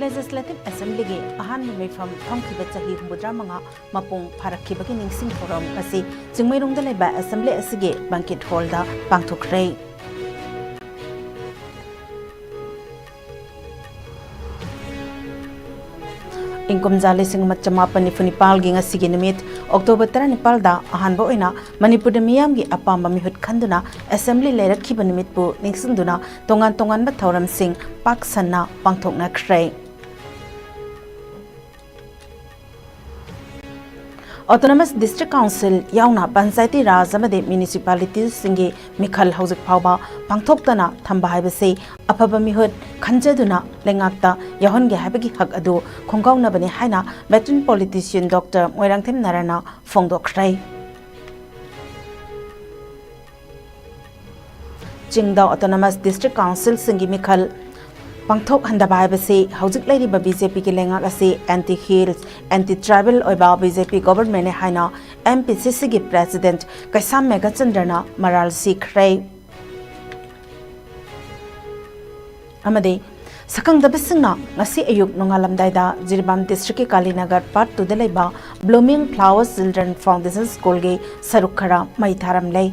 Legislative Assembly ge ahan mefam thongkiba chahi humudra manga mapung pharakhiba gi ningsing forum asi chingmairong da leba assembly asige banquet hall da pangthokre ISCOM jale sing machama Nipal gi ngasi gi nimit October 19 da ahanba oina Manipur da miyam gi apamba mihut khanduna assembly lerakhiba nimit pu ningsingduna tongan ba thoram sing pak sanna pangthokna khrei Autonomous District Council yauna Panchayati Raj amade municipalities singi mikhal haujik phawba pangthoktana thamba haibase afaba mihut khanjaduna lengakta yahonge habagi hak adu khonggauna bani haina veteran politician Dr. Moirangthem Narana phongdokrai Jingda Autonomous District Council singi mikhal Pangthok handaba haibase haujik lairiba BJP ki lengak ase anti hills anti tribal oiba BJP government ne haina MPCC gi president Kaisam Megachandrana maral sikhrai amade sakang dabisingna ngasi ayuk nongalamdai da Jirbam district ki Kalinagar part 2 da leba Blooming Flowers Children Foundation School ge sarukhara mai tharam lei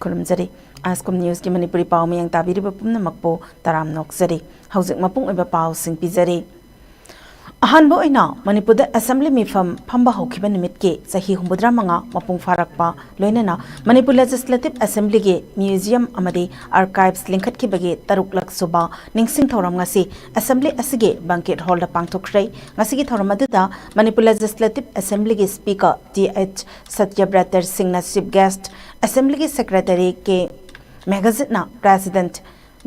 Kurumjari ISCOM News ki Manipuri pau mayang tabiri bapumna makpo taram nokjari haujik mapung oiba pau sing pijari ahanbo oina Manipur da assembly mifam phamba hokhiba nimit ke chahi humbudra manga mapung farakpa loinana Manipur Legislative Assembly ge museum amade archives linkhat ki bage taruk lak suba ningsing thoram ngasi assembly asige banquet hall da pangthokrai ngasi gi thoram aduda Manipur Legislative Assembly ge speaker TH Satyabratar Singh na chief guest Assembly ki Secretary ke magazine na President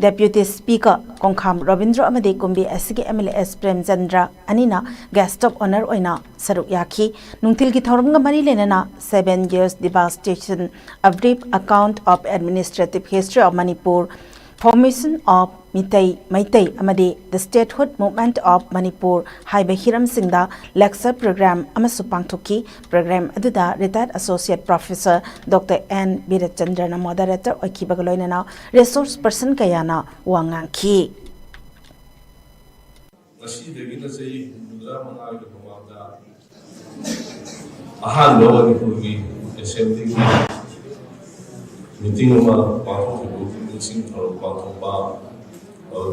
Deputy Speaker Kongkham Robindra amade kumbi asigi MLS Prem Chandra anina guest of honor oina saruk yakhi nungtil ki thoramga mari lenana 7 years devastation a brief account of administrative history of Manipur formation of Maitai amade the statehood movement of Manipur haiba hiram singda lecture program amasu pangthoki program aduda retired associate professor Dr. N. Birachandra na moderator oikiba loinana resource person kayana wangangki Masih begini saya mula mengalami pembaca ahal bawa di kurgi assembly meeting rumah pangkok itu sing kalau pangkok ba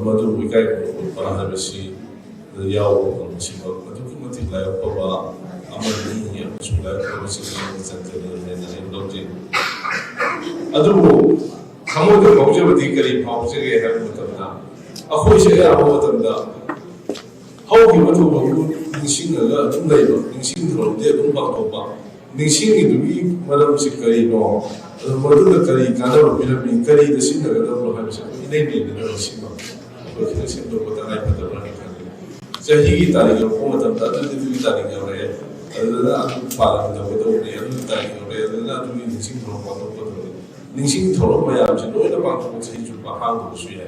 madu wikai para habisi yau masih madu mati laya paba amal ini ya sudah masih santai dan dokter adu kamu tu kau jadi kali pauze ke hari mutamna aku saya aku mutamna how he went to ningsing la tunai ba ningsing throm de dum ba ko ba ningsing itu bi madam sikari no madu da kari kana ba bila bi kari da sin da da ba ha sa ini ni da sin ba ko ke sin do ko ta ai pa da ba ni kan jahi ki tarikh ko matam da da di tarikh re da aku pala da ko do ne adu tarikh re da adu ningsing throm ba to ningsing throm ma ya ji no da ba ko chi ju ba ha do su ya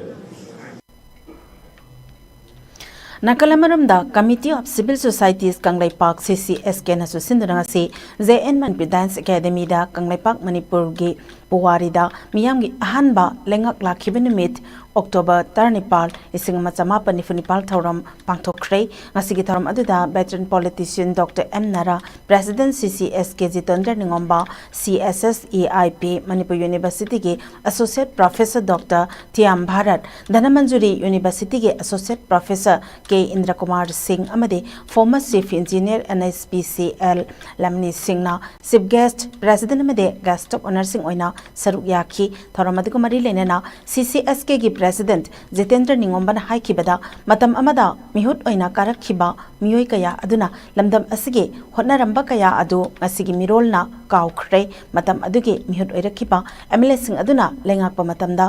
Nakalamaramda Committee of Civil Societies Kanglai Park CCSK na susindurang si ZN Manipur Dance Academy da Kanglai Park Manipur gi Puwari da miyam gi ahanba lengak lakhiba nimit October 19 1955 thoram pangthokhrei ngasigi thoram aduda veteran politician Dr. M. Nara President CCSK Jitendra Ningomba CSS EIP Manipur University gi Associate Professor Dr. Tiam Bharat Dhanamanjuri University gi Associate Professor K. Indra Kumar Singh amade former Chief Engineer NSPCL Lamni Singh na chief guest President amade guest of honor Singh oina saruk yakhi thoram adiku mari lenena CCSK gi President Jitendra Ningomba na haikibada matam amada mihut oina karakhiba miyoi kaya aduna lamdam asige hotnaramba kaya adu ngasigi mirolna kaukhrei matam aduge mihut oirakhiba MLA Singh aduna lengakpa matamda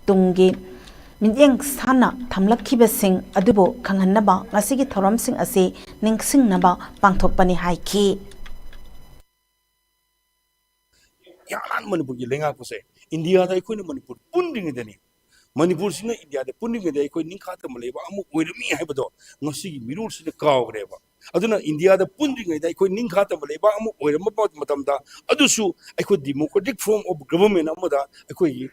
tungi Minyang sana thamlakhiba sing adubo khanghanaba ngasigi thoram sing ase ningsingnaba pangthokpani haiki yanan Manipur gi lenga ko se India da ikoi Manipur punding dani Manipur sina India da punding da ikoi ningkha ta maleba amu oirmi haibado ngasi gi mirul sina kaw greba aduna India da pundring da ikoi ning khata male ba amu oira ma matam da adusu ikoi democratic form of government amada ikoi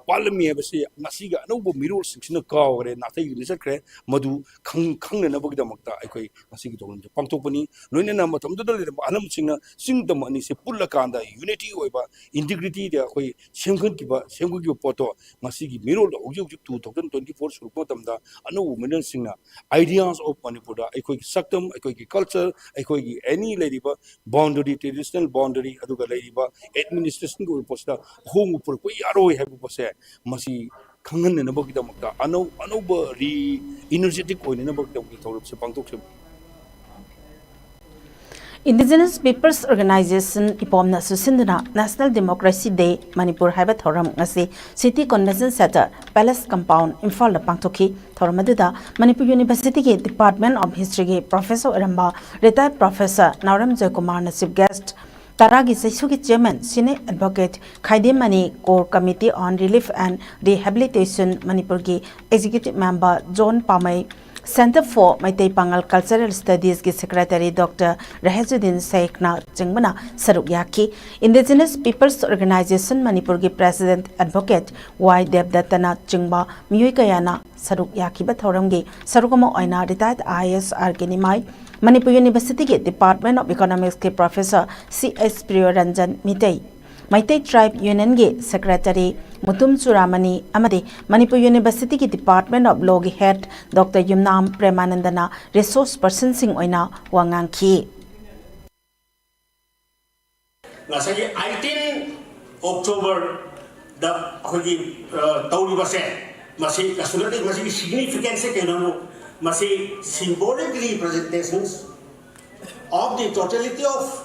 parliament ba se ngasi ga no bo mirol siksina kawre na thai ni sakre madu khang na bogda makta ikoi ngasi gi tolon pangtokpani loina na matam da le anam singna singdam ani se pulla kanda unity oiba integrity da ikoi semkhon ki ba semgu gi poto ngasi gi mirol da ojuk 2024 sur matam da anu minan singna ideas of Manipur da ikoi saktam ikoi culture ikoi any lady ba boundary traditional boundary aduga lady ba administration go posta home pur ko yaro he bu pose masi khangan na bagi da makta ano ba re energetic oine na bagi da thorop se pangtok se Indigenous Peoples Organization ipomna susinduna National Democracy Day Manipur haiba thoram ngasi City Convention Center Palace Compound Imphal la pangtokhi thoram aduda Manipur University ke Department of History ke Professor Aramba retired Professor Nauram Joykumar na chief guest Taragi Saisuki Chairman Senior Advocate Khaide Mani Core Committee on Relief and Rehabilitation Manipur ki Executive Member John Pamai Center for Maitai Pangal Cultural Studies ki Secretary Dr. Rahezuddin Saikhna Chengmana Saruk Yaki, Indigenous Peoples Organization Manipur ki President Advocate Y. Devdattana Chengba Miyoi Kayana Saruk Yaki Bathoramgi Sarukamo Oina retired ISR Kinimai Manipur University ki Department of Economics ki Professor C.S. Priyoranjan Mitei Maitai Tribe Union ge Secretary Mutum Suramani Amade Manipur University ki Department of Law ki Head Dr. Yumnam Premanandana Resource Person Sing Oina Wangang Ki. Ngasagi 18 October da akhoi tauri base masi kasulati masi significance ke no masi symbolic representations of the totality of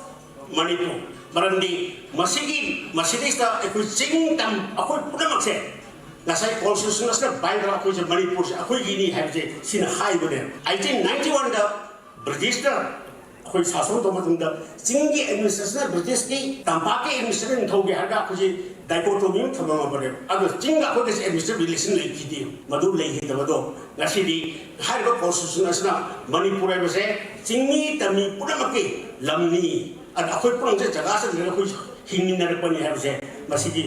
Manipur. Marandi masigi aku sing tam aku puna makse nasai constitution na Bible aku je Manipur aku gini have je sin high bode 1891 da British da aku sasun to matunda singi administration British ki tampake administration thoge harga aku je dichotomy thama bode adu singa aku ke administration relation le kidi madu le hi da madu ngasi di harga constitution na Manipur ai base singi tami puna makke lamni and aku pun je jaga se dengan aku hingin dari pani harus je masih di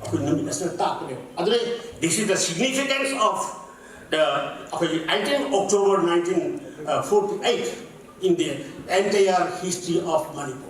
aku nami nasional tak ni. Adre this is the significance of the 18 October 1948 in the entire history of Manipur.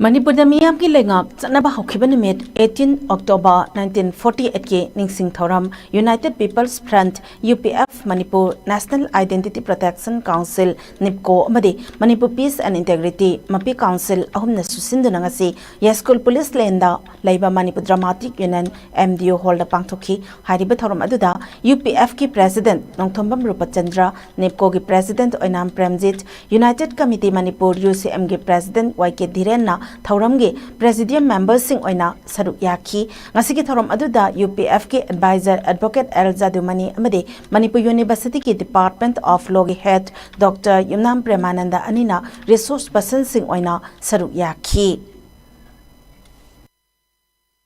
Manipur da miyam ki lengak chanaba hokhiba nimit 18 October 1948 ke ningsing thoram United People's Front UPF Manipur National Identity Protection Council NIPCO amade Manipur Peace and Integrity Mapi Council ahumna susinduna ngasi School Police Lenda laiba Manipur Dramatic Union MDO Hall da pangthokhi hariba thoram aduda UPF ki President Nongthombam Rupachandra NIPCO ki President Oinam Premjit United Committee Manipur UCM ki President YK Dhirenna Thauramge Presidium members sing oina saruk yaki ngasigi thoram aduda UPF ke advisor Advocate L Jadumani amade Manipur University ki Department of Law ki Head Dr. Yumnam Premananda Anina resource person sing oina saruk yaki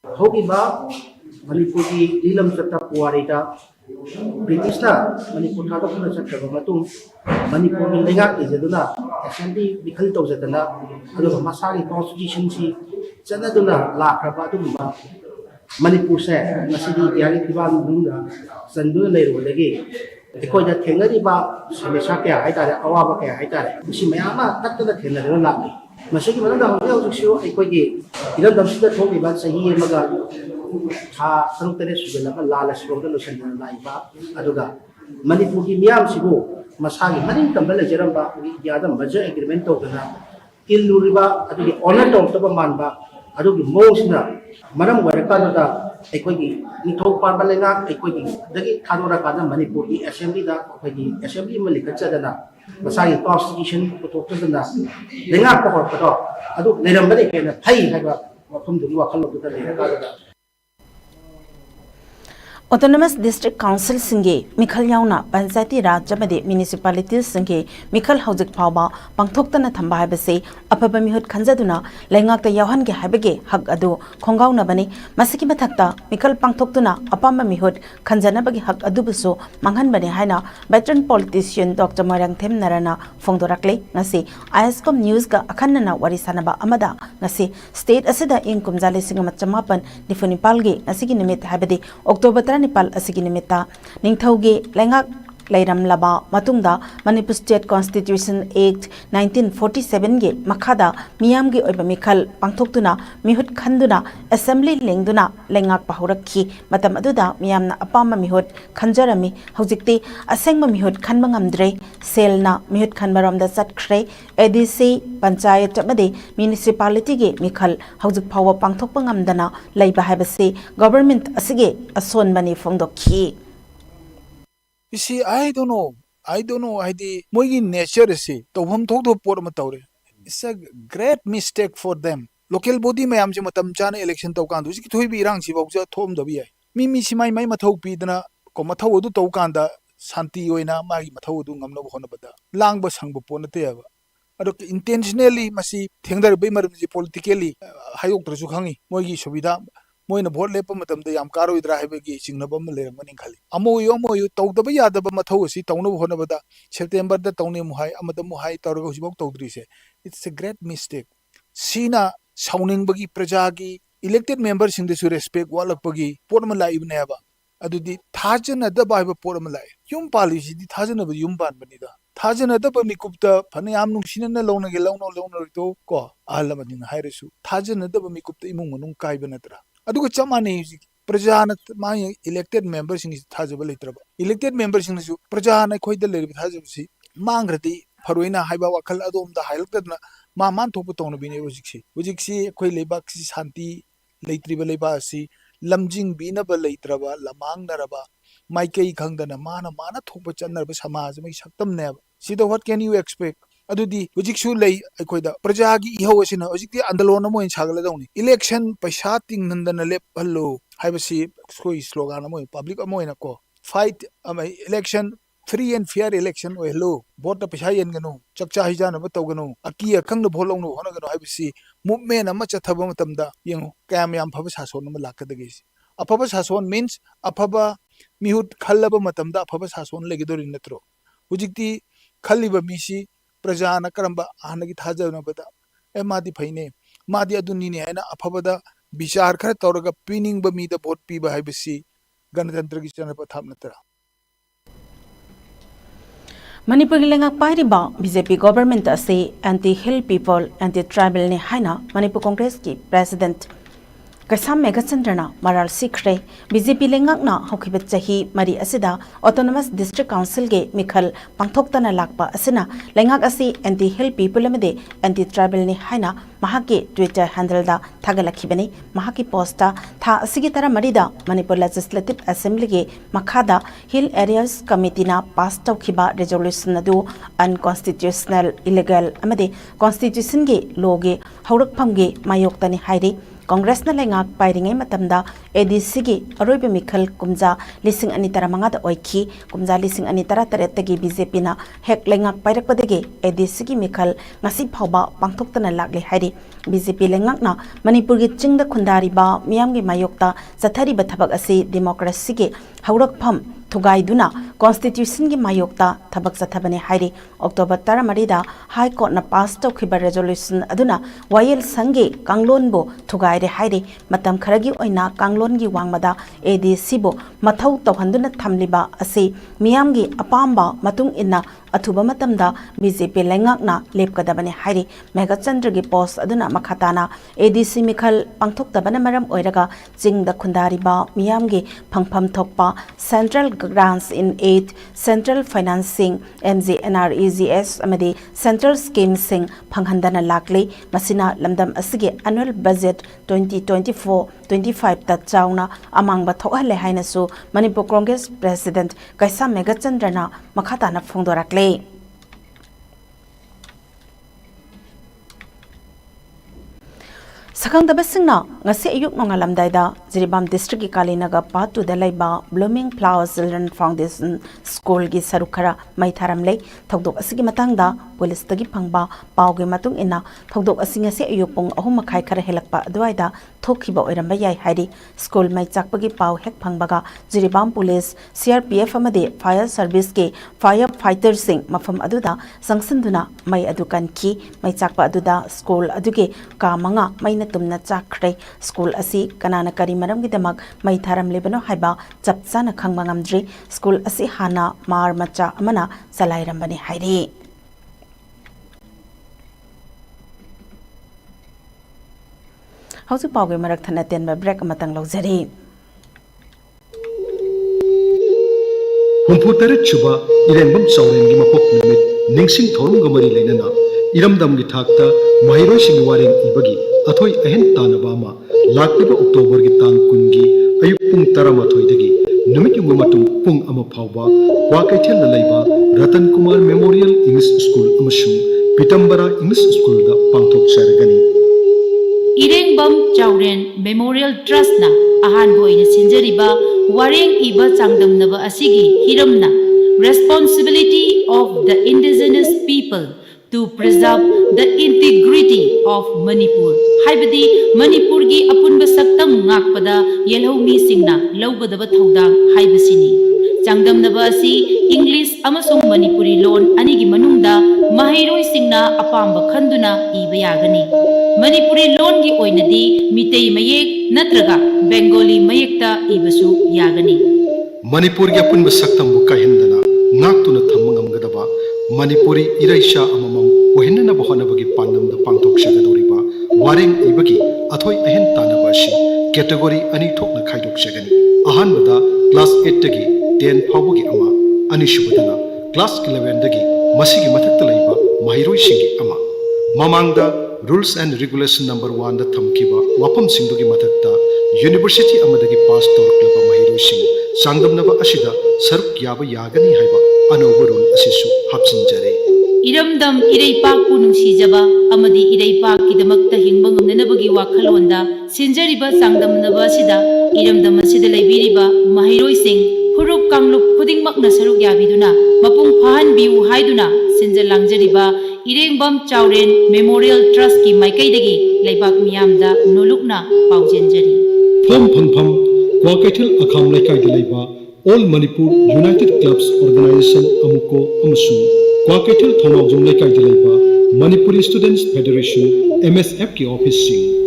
hoki ba Manipur ki dilam chata puarita British na Manipur thada puna chakka matung Manipur ni lenga ke jaduna assembly bikhal to jatana adu masari constitution si chana duna la khaba du ba Manipur se nasidi yari diwan duna sandu le ro lege ekoi da thengari ba samesha ke ai ta awa ba ke ai ta si mayama takta thena ro la masigi manada hotel ju ekoi ge iram damsida thobi ba sahi maga ha saruktere sugala lala sugala losan laiba aduga Manipur ki miyam sibu masagi maning tambal jeramba yada major agreement to kana illuriba adugi honor to manba adugi mosna manam waraka da ekoi ni thok par balenga ekoi dagi thadora kana Manipur ki assembly da ekoi assembly malika chadana masagi constitution to dana lenga ko ko adu lerambane kena thai haga mafum du wa khallo da lenga da Autonomous District Council singe Mikhal yauna Panchayati Raj amadi municipalities singe Mikhal Hauzik Phawba pangthoktana thamba habase apaba mihut khanjaduna lengakta yawhan ge habege hak adu khongauna bani masiki mathakta Mikhal pangthoktuna apamba mihut khanjana bagi hak adu buso manghan bani haina veteran politician Dr. Marang Them Narana phongdorakle ngasi ISCOM news ga akhanna wari sanaba amada ngasi state asida ing kumjale singama chamapan difunipal ge ngasi gi nimit habadi October Nipal asigi nimita ningthauge lengak lairam laba matungda Manipur State Constitution Act 1947 ge makhada miyam ge oiba mikhal pangthoktuna mihut khanduna assembly lengduna lengak pahurakhi matam aduda miyamna apama mihut khanjarami hojikti asengma mihut khanba ngamdre selna mihut khanbaramda chatkhre ADC panchayat amade municipality ge mikhal hojik phawa pangthokpa ngamdana laiba habase government asige ason bani phongdokhi. You see, I don't know. I the moigi nature is tawham thok do por matawre. It's a great mistake for them. Local body mayam je matam chana election taw kan du ki thoi bi rang si bawja thom da bi ai. Mi simai mai mathau pi dana ko mathau du taw kan da santi oina magi mathau du ngamna bo hona bada. Lang ba sang bo pon te aba. Ado intentionally masi thengdar bai maram ji politically hayok trasu khangi moigi subida moina vote lepa matam da yam karo idra haibe gi chingna bam le mani khali amoyu tawdaba yadaba mathau si tawna hona bada September da tawne muhai amada muhai tawra hujibok tawdri se it's a great mistake sina sauning bagi praja gi elected members sing su respect walak bagi porma la ibne aba adudi thajana da ba porma la yum policy di thajana ba yum ban bani da thajana da ba mikupta phane am nung sinana lawna ge lawna to ko alama din hairesu thajana da ba mikupta imung manung kai banatra aduga chamani prajana my elected members in thajabal itraba elected members in prajana khoida le thajabsi mangrati faroina haiba wakal adom da hailtadna ma man thopu tonu bine hujiksi khoi lebak si shanti leitriba leba si lamjing bina ba leitraba lamang naraba maikai khangdana mana thopa chanarba samaj mai saktam ne sida what can you expect adudi hujiksu lei akoida prajagi iho asina hujikti andalona mo insagala dawni election paisa ting nandana lep hallo haibasi skoi slogan mo public mo ina ko fight election free and fair election o hello vote paisa yen gano chakcha hijana ba tawgano aki akhangna bolongno hona gano haibasi movement ama chathaba matamda yengo kayam yam phaba sason ma lakadage afaba sason means afaba mihut khallaba matamda afaba sason legidori natro hujikti khalliba misi prajana karamba anagi thajana bada e madi phaine madi aduni ne ana afabada bichar khara tawraga pining ba mi da vote pi ba haibasi ganatantra gi chana pathap natra Manipur lengak pairiba BJP government ase anti-hill people anti-tribal ne haina Manipur Congress ki president Kasam Megachandrana Maral Sikre BJP lengakna hokhibat chahi mari asida Autonomous District Council ge Mikhal pangthoktana lakpa asina lengak ase anti-hill people amade anti-tribal ne haina mahake Twitter handle da thagalakhibani mahaki posta tha asigi tara marida Manipur Legislative Assembly ge makhada Hill Areas Committee na pass tawkhiba resolution adu unconstitutional illegal amade constitution ge law ge haurakpham ge mayoktani hairi Congress na lengak pairingai matamda ADC gi aroibe mikhal kumja lising ani tara mangada oikhi kumja lising ani tara taretagi BJP na hek lengak pairakpadege ADC gi mikhal ngasi phawba pangthoktana lakle hairi BJP lengak na Manipur gi chingda khundari ba miyam gi mayokta sathari ba thabak ase democracy gi haurakpham thugaiduna constitution gi mayokta thabak sathabane hairi October 13 da High Court na pass tawkhiba resolution aduna YL sange kanglon bo thugaire hairi matam kharagi oina kanglon gi wangmada ADC bo mathau tawhanduna thamliba ase miyam gi apamba matung inna athuba matamda BJP lengakna lepkadabane hairi Megachandra gi post aduna makhatana ADC mikhal pangthoktabana maram oiraga chingda khundari ba miyam gi phangpham thokpa Central Grants in Aid, Central Financing, MGNREGS, amadi Central Schemes sing phanghandana lakle masina lamdam asige annual budget 2024-25 ta chauna amangba thokhale hainasu Manipur Congress President Kaisa Megachandrana makhatana phongdorakle Sakang da basingna ngasi ayuk nongalamdai da Jiribam district ki Kalinaga patu da laiba Blooming Flowers Children Foundation School gi sarukara mai tharamle thokdok asigi matangda police tagi phangba pawge matung ina thokdok asinga se ayuk pung ahum makhai khara helakpa adwaida thokhiba oiramba yai hairi school mai chakpagi paw hek phangbaga Jiribam police CRPF amade fire service ke fire fighters sing mafam aduda sangsanduna mai adukan ki mai chakpa aduda school aduge ka manga maina tumna chakre school asi kanana kari maram gi damak mai tharam lebano haiba chapchana khangba ngamdri school asi hana mar macha amana salai rambani hairi hausu pawge marak thana tenba break amatang lawjari Humputar chuba irembam saurengi mapok numit ningsing thorum gamari lenana iramdam gi thakta mahiroi sing wareng ibagi athoi ahen tanabama lakliba October gi tang kungi ayuk pung taramathoi dagi numit yung matung pung ama phawba Wakaithel la laiba Ratan Kumar Memorial English School amasung Pitambara English School da pangthok saragani Irengbam Chauren Memorial Trust na ahan boina sinjariba wareng iba changdamnaba asigi hiramna responsibility of the indigenous people to preserve the integrity of Manipur haibadi Manipur gi apunba saktam ngakpada yelhomi singna lawgadaba thaudang haibasini changdamnaba asi English amasung Manipuri loan anigi manungda mahairoi singna apamba khanduna iba yagani Manipuri loan gi oinadi mitei mayek natraga Bengali mayekta ibasu yagani Manipur gi apunba saktam bu kahendana ngaktuna thamangam gadaba Manipuri iraisha amamam ohinna bahana bagi pandam da pangthok sagadoriba wareng ibagi athoi ahen tanaba shi category ani thokna khaidok sagani ahanbada class 8 tagi 10 phawbagi ama ani subadana class 11 dagi masigi mathakta laiba mahiroi singi ama mamangda rules and regulation number 1 da thamkiba wapam singdugi mathakta university amadagi pass torklaba mahiroi sing sangdamnaba asida saruk yaba yagani haiba anoba rule asisu hapsinjare Iramdam Iraipak Punungsijaba Amadi Iraipak Kidamakta Hingbang Nanabagi Wakalonda Sinjariba Sangdamnaba Sida Iramdam Sida Laibiriba Mahiroi Singh Huruk Kanglup Puding Makna Saruk Yabiduna Mapung Pahan Biu Haiduna Sinjalangjariba Irengbam Chauren Memorial Trust Ki Maikaidagi Laibak Miyamda Nolukna Paujenjari Pham Kwakaithel akham laikai dilaiba All Manipur United Clubs Organization amuko amasung Kwakaithel Thonawjong laikai dilaiba Manipuri Students Federation MSF ki office sing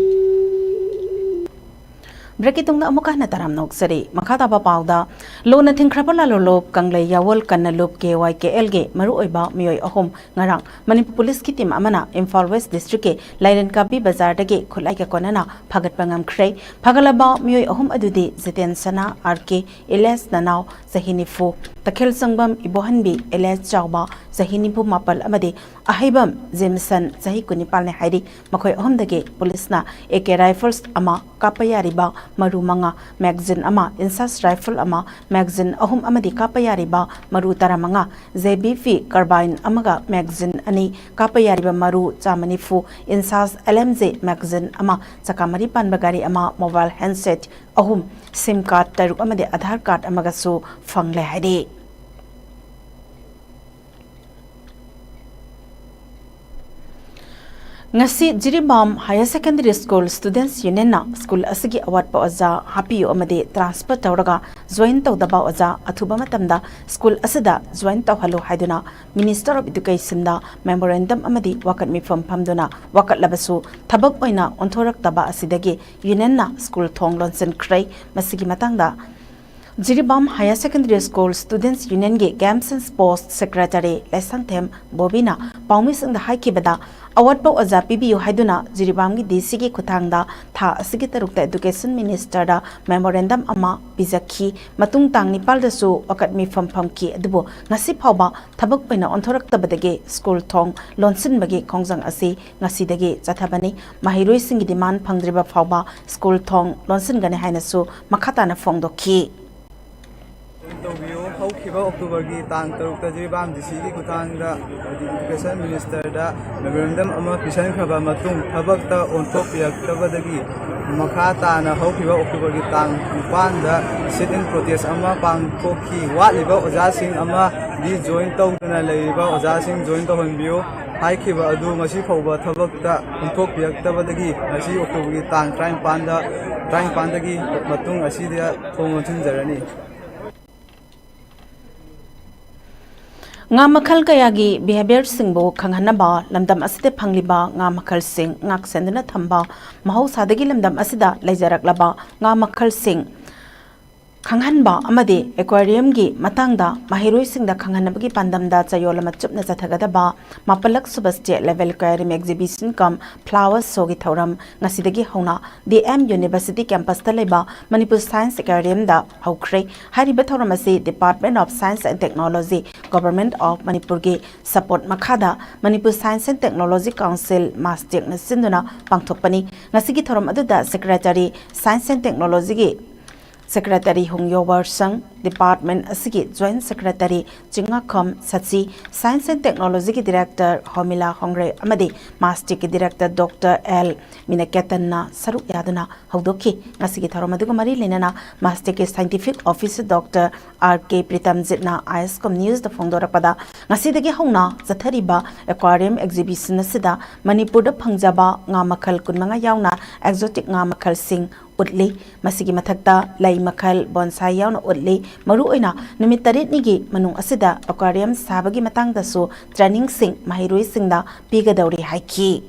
Breakitung na amuka na taram nok sari makata ba pawda lo na thingkrapala lolop kanglai yawol kanna lop KYKL ge maru oiba miyoi ahom ngarang Manipur Police ki team amana Imphal West District ke Lairen Kapi Bazar dage khulai ka konana phagat pangam khrei phagalaba miyoi ahom adudi Ziten Sana RK Elias Nanaw Sahini Fu Takhel Sangbam Ibohanbi Elias Chawba Sahini Fu Mapal amade Ahibam Jameson Sahi Kunipal ne hairi makhoi ahom dage police na AK rifles ama kapayariba maru manga magazine ama insas rifle ama magazine ahum amadi kapayariba maru taramanga ZBV carbine amaga magazine ani kapayariba maru chamani fu insas LMZ magazine ama chakamari panbagari ama mobile handset ahum sim card taruk amade Aadhaar card amaga su fangle haidi ngasi Jiribam Higher Secondary School Students Union na school asigi award pa oza happy amade transfer tawraga join tawdaba oza athuba matamda school asida join tawhalu haiduna Minister of Education da memorandum amadi wakat mi famduna wakat labasu thabak oina onthorak taba asidagi union na school thong lonsen krai masigi matangda Jiribam Higher Secondary School Students Union ge Games and Sports Secretary Lesangthem Bobina Paumising the Haikibada award pa oza PBU haiduna Jiribam gi DC gi kuthangda tha asigi tarukta Education Minister da memorandum ama bizakhi matung tang nipal da su wakat mi fampham ki adubo ngasi phawba thabak paina onthorak tabadage school thong lonsin bagi khongjang asi ngasi dage chathabani mahiroi singi demand phangdriba phawba school thong lonsin gane haina su makhata na phongdokhi interview how ꯍꯧꯈꯤꯕ ꯑꯣꯛꯇꯣꯕꯔꯒꯤ ꯇꯥꯡ 6ꯇ ꯖꯤꯔꯤꯕꯥꯝ ꯗꯤꯁꯤꯒꯤ ꯈꯨꯠꯊꯥꯡꯗ education ꯃꯤꯅꯤꯁꯇꯔꯗ memorandum ꯑꯃ ꯄꯤꯁꯤꯟꯈ꯭ꯔꯕ ꯃꯇꯨꯡ ꯊꯕꯛꯇ ꯑꯣꯟꯊꯣꯛꯄꯤꯔꯛꯇꯕꯗꯒꯤ ꯃꯈꯥ ꯇꯥꯅ ꯍꯧꯈꯤꯕ ꯑꯣꯛꯇꯣꯕꯔꯒꯤ ꯇꯥꯡ 9ꯗ ꯁꯤꯠ ꯏꯟ ꯄ꯭ꯔꯣꯇꯦꯁ ꯑꯃ ꯄꯥꯡꯊꯣꯛꯈꯤ꯫ ꯋꯥꯠꯂꯤꯕ ꯑꯣꯖꯥꯁꯤꯡ ꯑꯃꯗꯤ ꯖꯣꯏꯟ ꯇꯧꯗꯨꯅ ꯂꯩꯔꯤꯕ ꯑꯣꯖꯥꯁꯤꯡ ꯖꯣꯏꯟ ꯇꯧꯍꯟꯕꯤꯌꯨ ꯍꯥꯏꯈꯤꯕ ꯑꯗꯨ ꯉꯁꯤ ꯐꯥꯎꯕ ꯊꯕꯛꯇ ꯑꯣꯟꯊꯣꯛꯄꯤꯔꯛꯇꯕꯗꯒꯤ ꯉꯁꯤ ꯑꯣꯛꯇꯣꯕꯔꯒꯤ ꯇꯥꯡ 19ꯗꯒꯤ ꯃꯇꯨꯡ ꯑꯁꯤꯗ ꯊꯣꯡ ꯂꯣꯟꯁꯤꯟꯖꯔꯅꯤ꯫ nga makhal kayagi behavior singbo khanghanaba lamdam aside phangliba nga makhal sing ngak sendna thamba mahausadagi lamdam asida leijaraklaba nga makhal sing khanghanba amade aquarium gi matangda mahiroi singda khanghanabagi pandamda chayolama chupna chathagadaba mapalak suba state level aquarium exhibition cum flower show gi thoram ngasidagi hauna DM University campus ta leba Manipur Science Aquarium da haukhre hariba thoram ase Department of Science and Technology Government of Manipur gi support makhada Manipur Science and Technology Council mastek na sinduna pangthokpani ngasigi thoram aduda Secretary Science and Technology gi Secretary Hongyo Warsang, Department Asigi Joint Secretary Chinga Khom Satsi, Science and Technology ki Director Homila Hongre Amadi, Master ki Director Dr. L. Minaketanna Saruk Yaduna Haudoki, Nasigi Tharamadugo Mari Linana, Master ki Scientific Officer Dr. R.K. Pritam Zitna, ISCOM News the Fongdorapada, Nasidagi Hongna, Zathariba, Aquarium Exhibition Nasida, Manipur the Pangjaba, Ngamakal Kunmanga Yauna, Exotic Ngamakal Sing, Udli, Masigi Matakta, Lai Makal, Bonsai Yauna Udli, Maruina, Numitarit Nigi, Manung Asida, Aquarium Sabagi Matang da so, Training Sing, Mahirui Singda, Piga Dauri Haiki.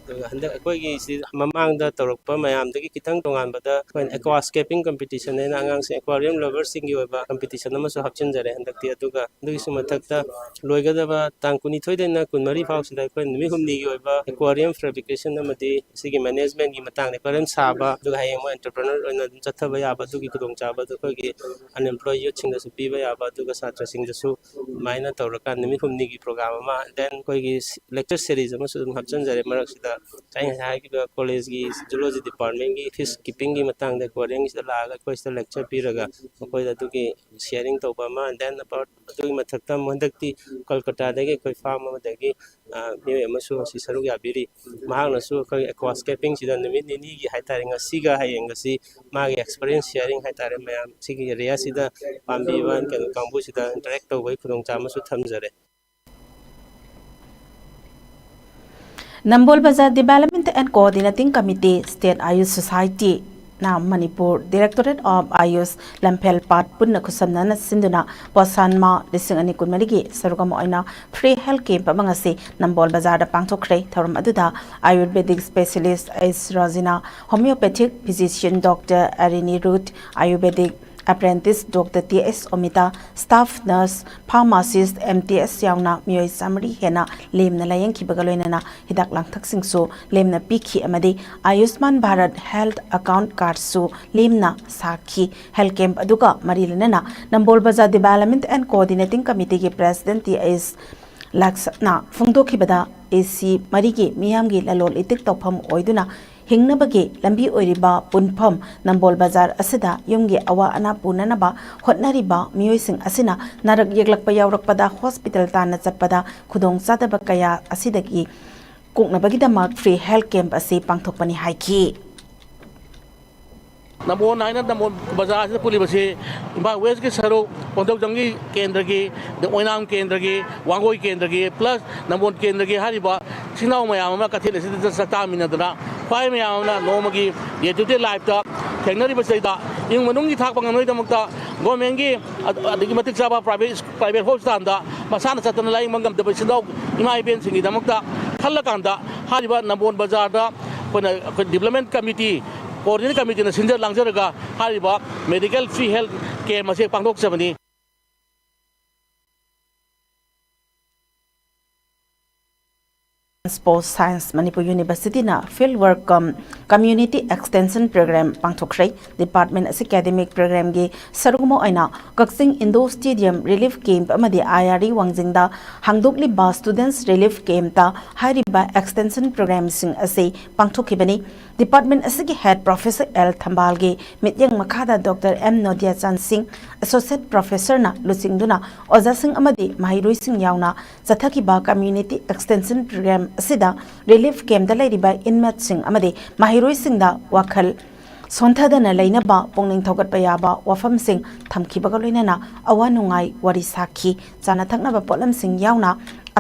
Handak akwai mamangda torokpa mayamdagi kitang tonganbada aquascaping competition ena angangsing aquarium lovers singi oba competition amasu hapchinjare handakti aduga dugisu mathakta loigadaba tang 22 dena 13 fausida akwai numi humni gi oba aquarium fabrication amadi sigi management gi matang aquarium saba duga hayeng mo entrepreneur oina chathaba yaba dugi kudong chaba dugi unemployed youth singda su piba yaba duga satra singda su maina toraka numi humni gi program ama then koi gi lecture series amasu hapchinjare maraksida college ki zoology department ki fish keeping ki matang da aquarium is la ko is lecture piraga ko da ki sharing to ba ma and then about to mathakta mondakti kolkata da ki farm ma da ki me amasu si saru ya biri mahang na su ko aquascaping si da nimi ni gi haitare nga siga hayeng si ma gi experience sharing haitare mayam sigi area si da pambi wan kan kambu si da interact to bai khudong cha ma su thamjare Nambol Bazaar Development and Coordinating Committee, State Ayush Society, na Manipur, Directorate of Ayush, Lampel Pat Punna Kusamna Sinduna, Posanma, Lising Anikunmarigi, Sarugam Oina, Free Health Camp Amangasi, Nambol Bazaar Pangtokre, Thorum Aduda, Ayurvedic Specialist Is Rosina, Homeopathic Physician Dr. Arini Root, Ayurvedic Apprentice Dr. T.S. Omita, Staff Nurse, Pharmacist MTS Yauna, Mioy Samari Hena, Lemna Layang Kibagaloina, Hidak Langtak Singsu, Lemna Piki Amadi, Ayushman Bharat Health Account Card Su, Lemna Saki, Health Camp Aduga, Marilena, Nambol Bazaar Development and Coordinating Committee President T.S. Laksana, Fungdo Kibada, AC Marigi, Miyamgi Lalol Itik Topam Oiduna, Hingnabagi, Lambi Oiriba, Punpam, Nambol Bazaar Asida, Yungi Awa Ana Punanaba, Hotnariba, Muising Asina, Narak Yaglakpaya Rokpada, Hospital Tana Zapada, Kudong Sadabakaya, Asidaki, Kuknabagida Mark Free Health Camp Asi Pangtopani Haiki. Namo naina namo bazaar se puli basi imba west ke saro pondok jangi kendra ki the oinam kendra ki wangoi kendra ki plus namo kendra ki hariba sinau mayam ma kathil se sakta minadna pai mayam na nomagi ye today life ta thengari basai da ing manung gi thak panganoi damakta government gi adigi matik saba private hospital da masana satana lai mangam da sinau imai ben singi damakta khalla kanda hariba namo bazaar da development committee Coordinating Committee na Sinjar Langzaraga hariba medical free health care mase pangdok sabani Sports Science Manipur University na Fieldwork Community Extension Program pangthokrai Department Academic Program ge sarumo aina Kaksing Indo Stadium Relief Camp amadi IRE Wangjingda hangdokli ba Students Relief Camp ta hariba extension program sing ase pangthokibani Department asigi Head Professor L Thambal ge mityang makhada Dr. M Nodia Chan Singh Associate Professor na lusingduna Oza Singh amadi Mahiroi Singh yauna Sathaki ba Community Extension Program asida relief camp da lairiba inmate sing amade mahiroi sing da wakhal sonthadana leinaba pongning thogat payaba wafam sing thamkibaga loinana awanungai wari sakhi chana thaknaba polam sing yauna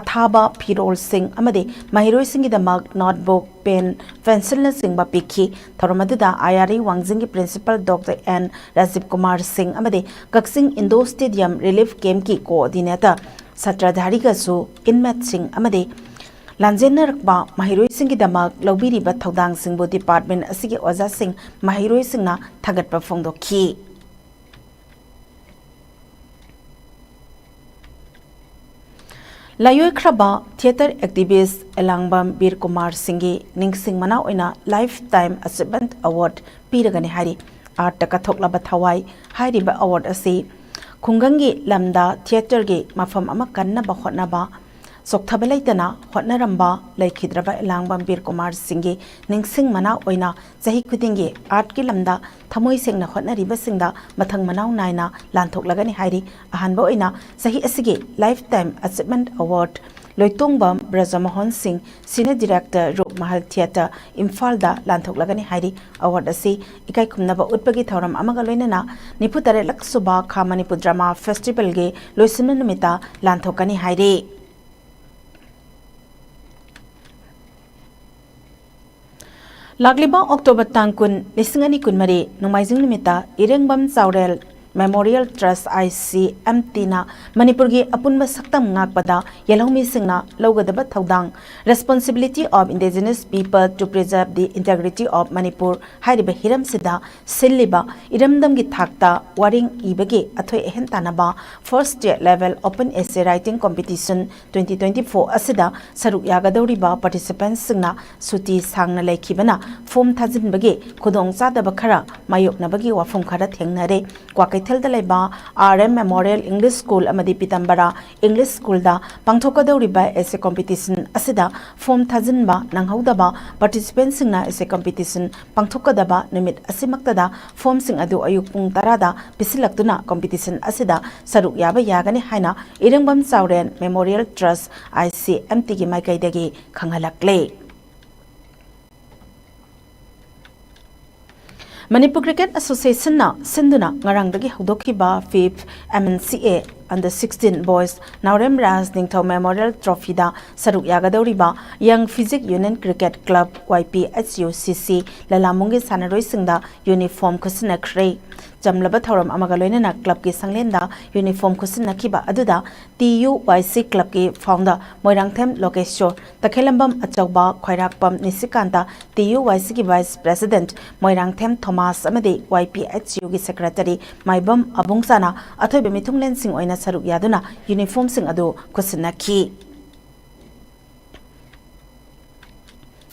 athaba phirol sing amade mahiroi singi da mag notebook pen pencil na sing ba pikhi thoromaduda IRE Wangjing ki principal Dr. N Rajiv Kumar Singh amade Kaksing Indo Stadium relief camp ki coordinator Satradhari ga su inmate sing amade Lanjenarakba Mahiroi Singh Damak Lobiri Bat Thodang Singh Department Asigi Oza Singh Mahiroi Singh na Thagat Pafongdo Ki Layoi Kraba Theatre Activist Elangbam Bir Kumar Singh Ning Singh Mana Oina Lifetime Achievement Award Piragani Hari Art Takathokla Bathawai Hari Ba Award Asi Kungangi Lamda Theatre Ge Mafam Ama Kanna Ba Hotna Ba Sokthabalaitana Hotnaramba Laikhidraba Elangbam Bir Kumar Singh Ning Singh Mana Oina Zahi Kudingi Art Ki Lamda Thamoi Singh na Hotnariba Singda Mathang Manau Naina Lanthok Lagani Hairi Ahanba Oina Zahi Asigi Lifetime Achievement Award Loitongbam Brajamohan Singh Senior Director Rup Mahal Theatre Imphal Lanthok Lagani Hairi Award Asi Ikai Kumnaba Utpagi Thoram Amaga Loinana Niputare Laksuba Kha Manipur Drama Festival Ge Loisimna Numita Lanthokani Hairi Lagliba October Tangkun Lisingani Kunmari Numaizing Numita Irengbam Zaurel Memorial Trust ICMT na Manipurgi Apunba Saktam Ngakpada Yalhomi Singna Logadaba Thaudang Responsibility of Indigenous People to Preserve the Integrity of Manipur Hariba Hiram Sida Siliba Iramdam Gi Thakta Waring Ibage Athoi Ehentanaba First Year Level Open Essay Writing Competition 2024 Asida Saruk Yagadoriba Participants Singna Suti Sangna Laikibana Form Thazin Bage Kudong Sada Bakara Mayok Nabagi Wafum Kara Thengnare Kwakai Telda RM Memorial English School Amadi Pitambara English School da Pangthokadoriba Essay Competition Asida Form Thazin Nanghaudaba Participants Singna Essay Competition Pangthokadaba Numit Asimaktada Form Sing Adu Ayuk Pung Tarada Pisilaktuna Competition Asida Saruk Yaba Yagani Haina Irengbam Sauren Memorial Trust ICMT Gi Maikaidagi Khangalakle Manipur Cricket Association na Sinduna Ngarangdagi Hudokiba 5th MNCA Under 16 Boys Naurem Ras Ningthau Memorial Trophy da Saruk Yagadoriba Young Physic Union Cricket Club YPHUCC Lalamungi Sanaroi Singda Uniform Kusina Kray Jamlaba Thoram Amagaloina Club ki Sanglenda Uniform Kusina Kiba Aduda TUYC Club ki founder Moirangthem Lokesho Takhelambam Achauba Khairakpam Nisikanta TUYC ki Vice President Moirangthem Thomas Amadi YPHU ki Secretary Maibam Abungsana Athoy Bemithunglen Singh Oina Saruk Yaduna Uniform Sing Adu Kusina Ki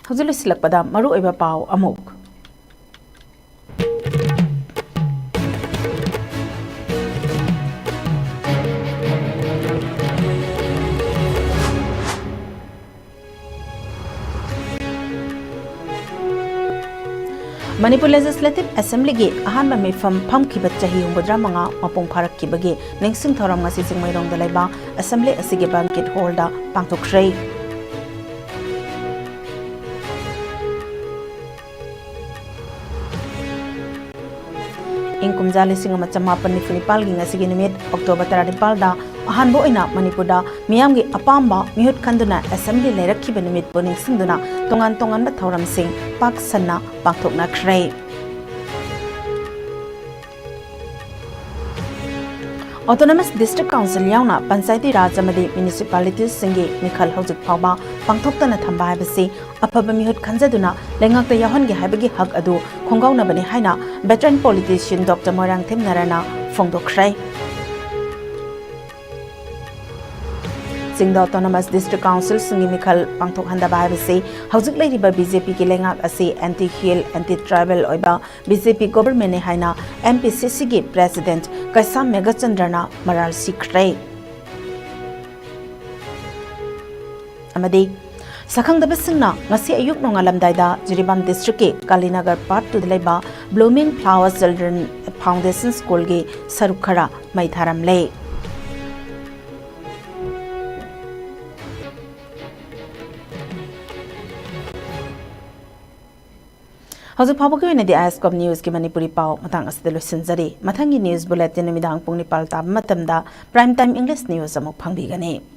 Huzulu Silakpada Maru Eba Pau Amuk Manipur Legislative Assembly gi ahanba mifam phamkiba chahi humbudra manga mapung pharakibagi ningsing thoram ngasi jingmairong dalaiba assembly asigi banquet hall da pangthokhrei Inkumjali singa chamapan ni Filipal gi ngasi gi numit October 35 da ahanbo ina Manipur da miyam gi apamba mihut khanduna assembly lerakhiba numit boning singduna tongan tongan ba thoram sing pak sanna pakthokna khrei Autonomous District Council yauna Panchayati Raj amadi municipalities singi mikhal hojik phawba pangthoktana thamba habasi afaba mihut khanjaduna lengakta yahon gi habagi hak adu khongauna bani haina veteran politician Dr. Moirangthem Narana phongdokhrei Singda Autonomous District Council Singi Mikhal Pangthok Handa Bahibasi Hauzik Lady BJP ki lengak asi anti-hill anti-tribal oiba BJP government ne haina MPCC ki President Kaisam Megachandrana Maral Sikre Amadi Sakhangdaba Singna ngasi ayuk nongalamdaida Jiribam District ke Kalinagar Part 2 leba Blooming Flowers Children Foundation School ge Sarukhara Maitharam le Hauzik Phabu ke di ISCOM News ki Manipuri pau matang asde losinjari mathangi news bulletin midang pung nipal tab matamda prime time English news amuk phangbi gani